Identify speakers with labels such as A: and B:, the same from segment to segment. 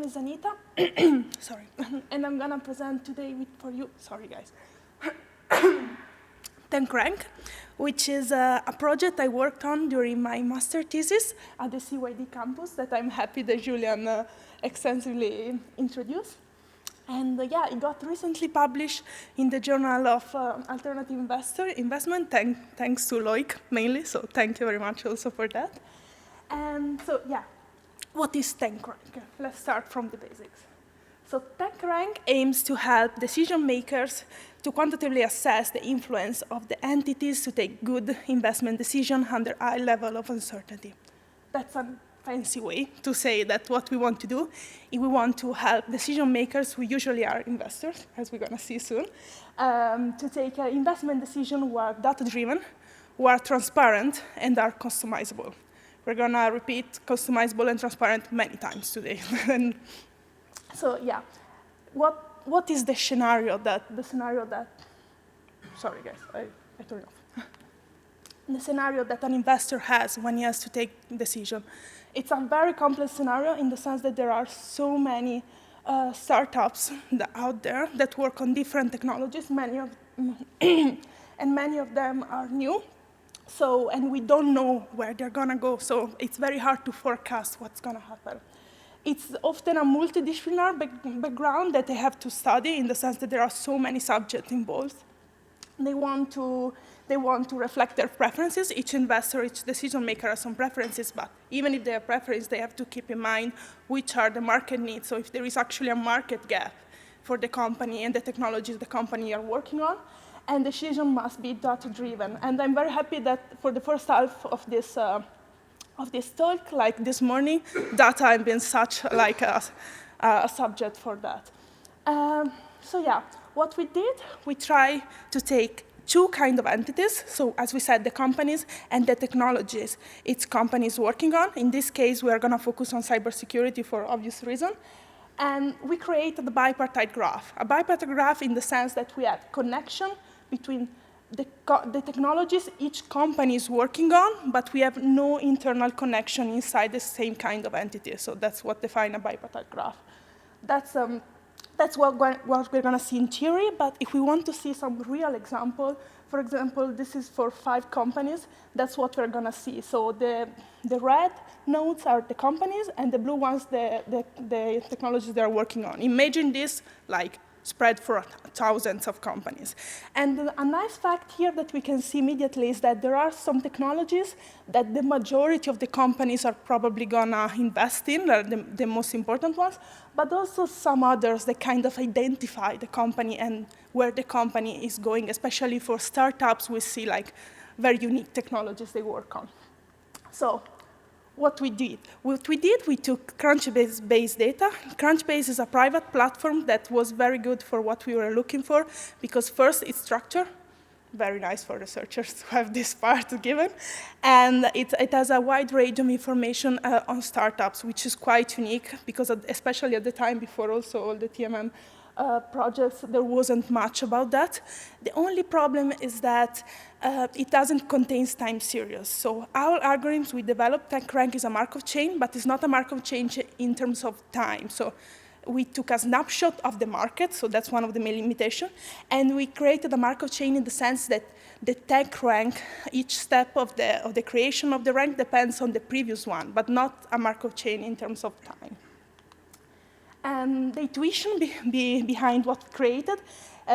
A: is Anita, sorry, and I'm gonna present today for you, sorry guys, TechRank, which is a project I worked on during my master thesis at the CYD campus that I'm happy that Julian extensively introduced. And yeah, it got recently published in the Journal of Alternative Investment, thanks to Loic mainly, so thank you very much also for that. And so yeah, what is TechRank? Let's start from the basics. So TechRank aims to help decision makers to quantitatively assess the influence of the entities to take good investment decisions under high level of uncertainty. That's a fancy way to say that what we want to do is we want to help decision makers, who usually are investors, as we're going to see soon, to take an investment decision who are data-driven, who are transparent, and are customizable. We're going to repeat customizable and transparent many times today. And so yeah, what is the scenario that, sorry guys, I turned it off. The scenario that an investor has when he has to take a decision. It's a very complex scenario in the sense that there are so many startups out there that work on different technologies, and many of them are new. So, and we don't know where they're gonna go, so it's very hard to forecast what's gonna happen. It's often a multidisciplinary background that they have to study in the sense that there are so many subjects involved. They want to reflect their preferences. Each investor, each decision maker has some preferences, but even if they have preferences, they have to keep in mind which are the market needs. So if there is actually a market gap for the company and the technologies the company are working on, and decision must be data-driven. And I'm very happy that for the first half of this talk, like this morning, data has been such like a subject for that. So yeah, what we did, we try to take two kinds of entities. So as we said, the companies and the technologies each company is working on. In this case, we are going to focus on cybersecurity for obvious reason. And we created a bipartite graph. A bipartite graph in the sense that we have connection between the technologies each company is working on, but we have no internal connection inside the same kind of entity. So that's what defines a bipartite graph. That's what we're going to see in theory, but if we want to see some real example, for example, this is for 5 companies, that's what we're going to see. So the red nodes are the companies, and the blue ones, the technologies they're working on. Imagine this like spread for thousands of companies. And a nice fact here that we can see immediately is that there are some technologies that the majority of the companies are probably gonna invest in, the most important ones, but also some others that kind of identify the company and where the company is going, especially for startups, we see like very unique technologies they work on. So what we did, we took Crunchbase data. Crunchbase is a private platform that was very good for what we were looking for, because first, it's structured, very nice for researchers to have this part given, and it has a wide range of information on startups, which is quite unique, because especially at the time before also all the TMM projects, there wasn't much about that. The only problem is that it doesn't contain time series. So our algorithms we developed, TechRank is a Markov chain, but it's not a Markov chain in terms of time. So we took a snapshot of the market, so that's one of the main limitations, and we created a Markov chain in the sense that the TechRank, each step of the creation of the rank depends on the previous one, but not a Markov chain in terms of time. And the intuition behind what we created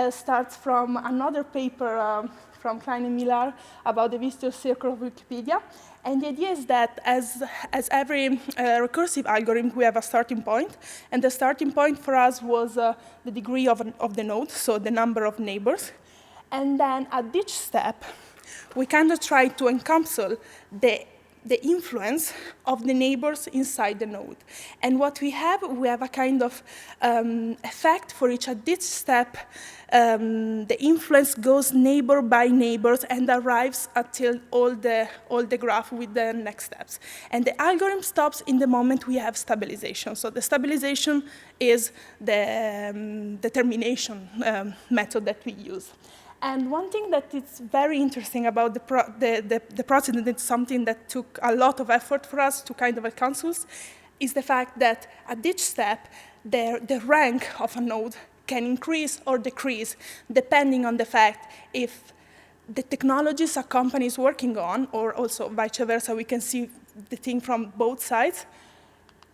A: starts from another paper from Klein and Millar about the visitor circle of Wikipedia. And the idea is that as every recursive algorithm, we have a starting point. And the starting point for us was the degree of the node, so the number of neighbors. And then at each step, we kind of try to encapsulate the influence of the neighbors inside the node. And what we have a kind of effect for each at this step. The influence goes neighbor by neighbors and arrives until all the graph with the next steps. And the algorithm stops in the moment we have stabilization. So the stabilization is the termination method that we use. And one thing that is very interesting about the process, and it's something that took a lot of effort for us to kind of account, is the fact that at each step, the rank of a node can increase or decrease depending on the fact if the technologies a company is working on, or also vice versa, we can see the thing from both sides,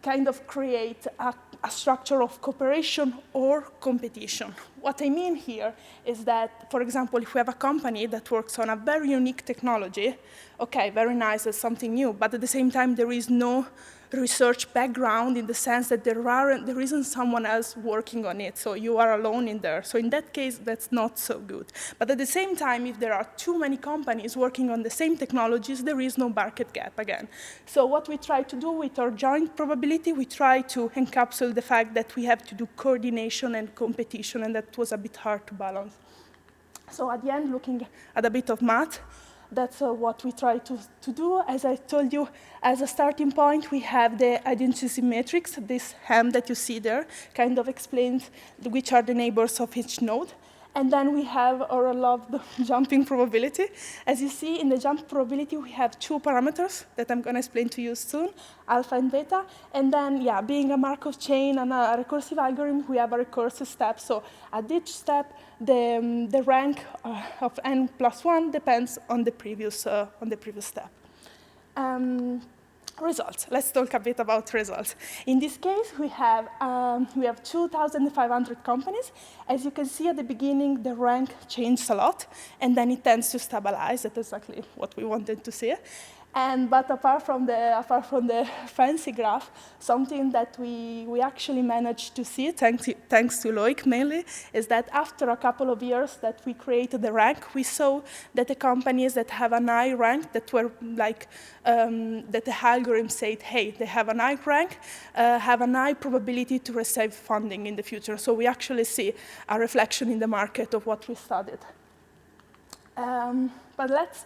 A: kind of create a structure of cooperation or competition. What I mean here is that, for example, if we have a company that works on a very unique technology, okay, very nice, it's something new, but at the same time, there is no research background in the sense that there isn't someone else working on it, so you are alone in there. So in that case, that's not so good. But at the same time, if there are too many companies working on the same technologies, there is no market gap again. So what we try to do with our joint probability, we try to encapsulate the fact that we have to do coordination and competition, and that was a bit hard to balance. So at the end, looking at a bit of math, that's what we try to do. As I told you, as a starting point, we have the identity matrix. This ham that you see there kind of explains which are the neighbors of each node. And then we have our loved jumping probability. As you see, in the jump probability, we have two parameters that I'm going to explain to you soon, alpha and beta. And then, yeah, being a Markov chain and a recursive algorithm, we have a recursive step. So at each step, the rank of n plus 1 depends on the previous step. Results. Let's talk a bit about results. In this case, we have 2,500 companies. As you can see at the beginning, the rank changed a lot, and then it tends to stabilize. That's exactly what we wanted to see. But apart from the fancy graph, something that we actually managed to see, thanks to Loic mainly, is that after a couple of years that we created the rank, we saw that the companies that have an high rank, that were like, that the algorithm said, hey, they have an high rank, have a high probability to receive funding in the future. So we actually see a reflection in the market of what we studied. But let's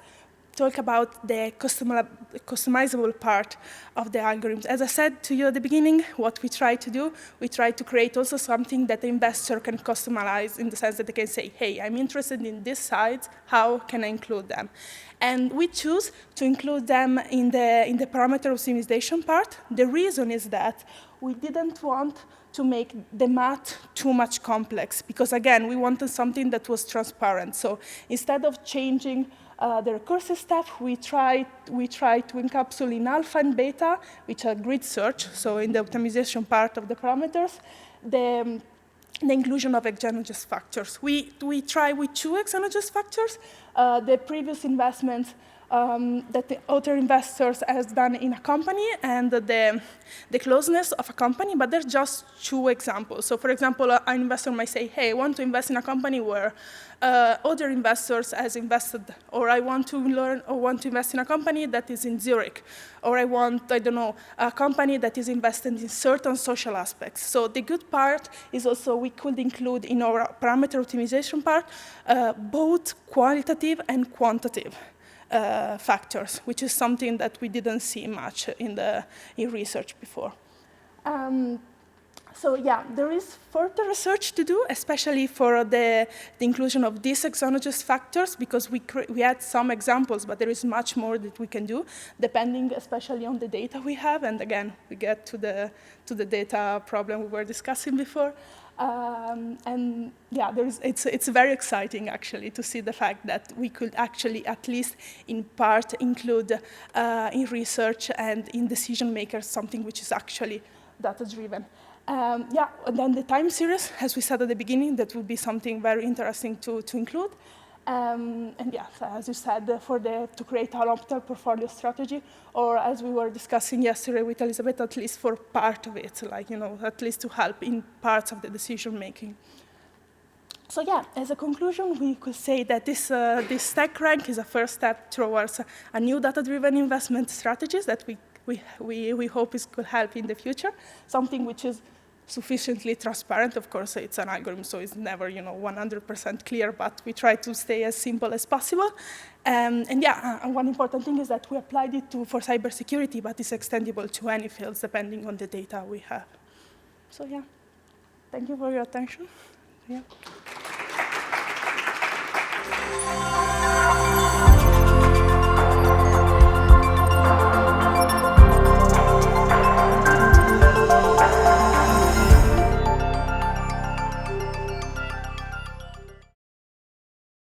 A: talk about the customizable part of the algorithms. As I said to you at the beginning, what we try to do, we try to create also something that the investor can customize in the sense that they can say, hey, I'm interested in this side, how can I include them? And we choose to include them in the parameter optimization part. The reason is that we didn't want to make the math too much complex, because again, we wanted something that was transparent. So instead of changing the recursive step, we try to encapsulate in alpha and beta, which are grid search, so in the optimization part of the parameters, the inclusion of exogenous factors. We try with two exogenous factors, the previous investments that the other investors has done in a company and the closeness of a company, but they're just two examples. So for example, an investor might say, hey, I want to invest in a company where other investors has invested, or I want to learn or want to invest in a company that is in Zurich, or I want, I don't know, a company that is invested in certain social aspects. So the good part is also we could include in our parameter optimization part both qualitative and quantitative factors, which is something that we didn't see much in research before. So yeah, there is further research to do, especially for the inclusion of these exogenous factors, because we had some examples, but there is much more that we can do, depending especially on the data we have. And again, we get to the data problem we were discussing before. And yeah, it's very exciting actually to see the fact that we could actually at least in part include in research and in decision makers something which is actually data-driven. Yeah, and then the time series, as we said at the beginning, that would be something very interesting to include. And yeah, so as you said, to create an optimal portfolio strategy, or as we were discussing yesterday with Elizabeth, at least for part of it, like, at least to help in parts of the decision making. So yeah, as a conclusion, we could say that this TechRank is a first step towards a new data-driven investment strategies that we hope could help in the future, something which is sufficiently transparent. Of course, it's an algorithm, so it's never 100% clear, but we try to stay as simple as possible. And yeah, one important thing is that we applied it for cybersecurity, but it's extendable to any fields depending on the data we have. So yeah, thank you for your attention. Yeah.